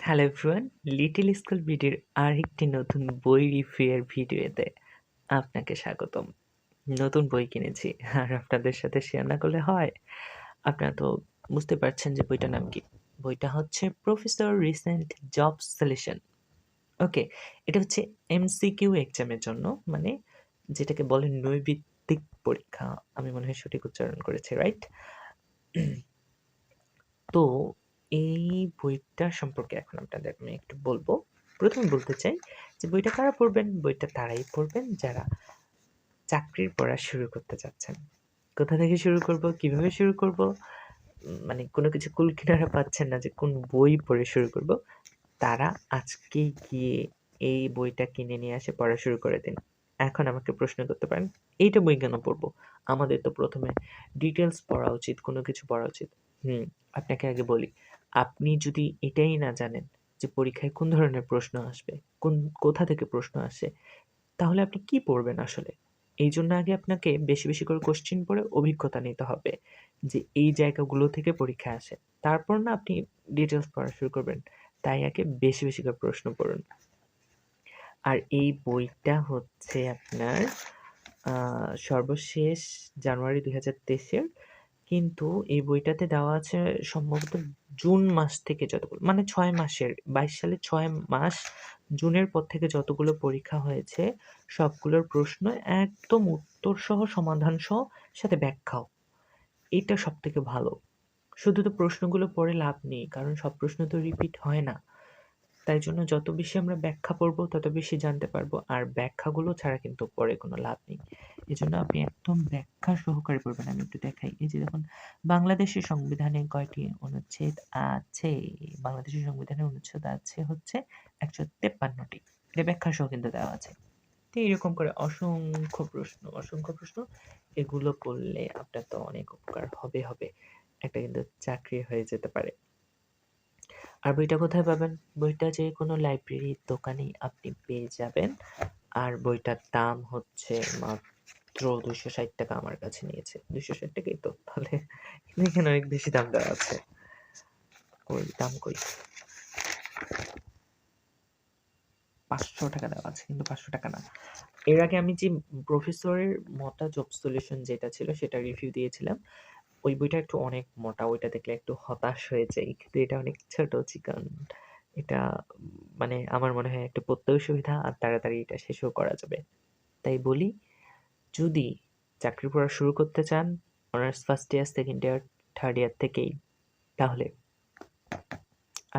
Hello everyone, little school বিডির আরেকটি নতুন বই রিভিউয়ের ভিডিওতে আপনাকে স্বাগতম। নতুন বই কিনেছি আর আপনাদের সাথে শেয়ার না করলে হয়? আপনারা তো বুঝতে পারছেন যে বইটার নাম কি? বইটা হচ্ছে প্রফেসর রিসেন্ট জব সলিউশন। ওকে, এটা হচ্ছে এমসিকিউ এক্সামের জন্য, মানে যেটাকে বলে নৈর্ব্যক্তিক পরীক্ষা। আমি মনে হয় সঠিক উচ্চারণ করেছি, রাইট? তো এই বইটা সম্পর্কে এখন আপনাদের আমি একটু বলবো। প্রথমে বলতে চাই যে বইটা কারা পড়বেন? বইটা তারাই পড়বেন যারা চাকরির পড়া শুরু করতে চাচ্ছেন। কোথা থেকে শুরু করব? কিভাবে শুরু করব? মানে কোনো কিছু কুল কিনারা পাচ্ছেন না যে কোন বই পড়ে শুরু করব। তারা আজকেই গিয়ে এই বইটা কিনে নিয়ে এসে পড়া শুরু করে দিন। এখন আমাকে প্রশ্ন করতে পারেন, এইটা বই কেন পড়বো? আমাদের তো প্রথমে ডিটেইলস পড়া উচিত, কোনো কিছু পড়া উচিত। আপনাকে আগে বলি, আপনি যদি এটাই না জানেন যে পরীক্ষায় কোন ধরনের প্রশ্ন আসবে, কোথা থেকে প্রশ্ন আসে, তাহলে আপনি কি পড়বেন আসলে? এইজন্য আগে আপনাকে বেশি, বেশি করে কোয়েশ্চেন পড়ে অভিজ্ঞতা নিতে হবে যে এই জায়গাগুলো থেকে পরীক্ষা আসে। তারপর না আপনি ডিটেইলস পড়া শুরু করবেন। তাই আগে বেশি, বেশি করে প্রশ্ন পড়ুন। আর এই বইটা হচ্ছে আপনার সর্বশেষ জানুয়ারি ২০২৩-এর, কিন্তু এই বইটাতে দেওয়া আছে সম্ভবত জুন মাস থেকে যতগুলো, মানে ৬ মাসের, ২২ সালে ৬ মাস জুনের পর থেকে যতগুলো পরীক্ষা হয়েছে সবগুলোর প্রশ্ন একদম উত্তরসহ, সমাধানসহ, সাথে ব্যাখ্যাও। এটা সবথেকে ভালো। শুধু তো প্রশ্নগুলো পড়ে লাভ নেই, কারণ সব প্রশ্ন তো রিপিট হয় না। তাই জন্য যত বেশি আমরা ব্যাখ্যা পড়বো তত বেশি জানতে পারবো, আর ব্যাখ্যাগুলো ছাড়া কিন্তু পরে কোনো লাভ নেই। এজন্য আপনি একদম ব্যাখ্যা সহকারে পড়বেন। আমি একটু দেখাই। এই যে দেখুন, বাংলাদেশের সংবিধানে কয়টি অনুচ্ছেদ আছে? বাংলাদেশের সংবিধানের অনুচ্ছেদ আছে হচ্ছে ১৫৩টি। এটা ব্যাখ্যা সহ কিন্তু দেওয়া আছে। তো এরকম করে অসংখ্য প্রশ্ন, এগুলো করলে আপনার তো অনেক উপকার হবে। একটা কিন্তু চাকরি হয়ে যেতে পারে। আর বইটা কোথায় পাবেন? বইটা যেকোনো লাইব্রেরির দোকানেই আপনি পেয়ে যাবেন। আর বইটার দাম হচ্ছে মাত্র ৳২৬০ আমার কাছে নিয়েছে। ৳২৬০ তো? তাহলে এখানে অনেক বেশি দাম দেওয়া আছে। কই দাম কই? ৳৫০০ দেওয়া আছে, কিন্তু ৳৫০০ না। এর আগে আমি যে প্রফেসরের মোটা জব সলিউশন যেটা ছিল সেটা রিভিউ দিয়েছিলাম। ওই বইটা একটু অনেক মোটা, ওইটা দেখলে একটু হতাশ হয়ে যাই। কিন্তু এটা অনেক ছোট চিকন। এটা মানে আমার মনে হয় একটু পড়তেও সুবিধা, আর তাড়াতাড়ি এটা শেষও করা যাবে। তাই বলি, যদি চাকরি পড়া শুরু করতে চান honours first year, second year, third year থেকেই, তাহলে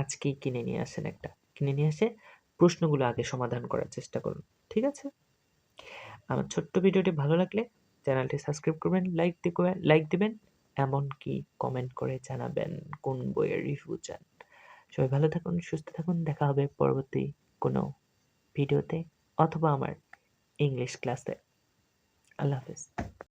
আজকেই কিনে নিয়ে আসেন একটা। কিনে নিয়ে এসে প্রশ্নগুলো আগে সমাধান করার চেষ্টা করুন। ঠিক আছে? আমার ছোট্ট ভিডিওটি ভালো লাগলে চ্যানেলটি সাবস্ক্রাইব করবেন, লাইক দিবেন, এমনকি কমেন্ট করে জানাবেন কোন বইয়ের রিভিউ চান। সবাই ভালো থাকুন, সুস্থ থাকুন। দেখা হবে পরবর্তী কোনো ভিডিওতে অথবা আমার ইংলিশ ক্লাসে। আল্লাহ হাফেজ।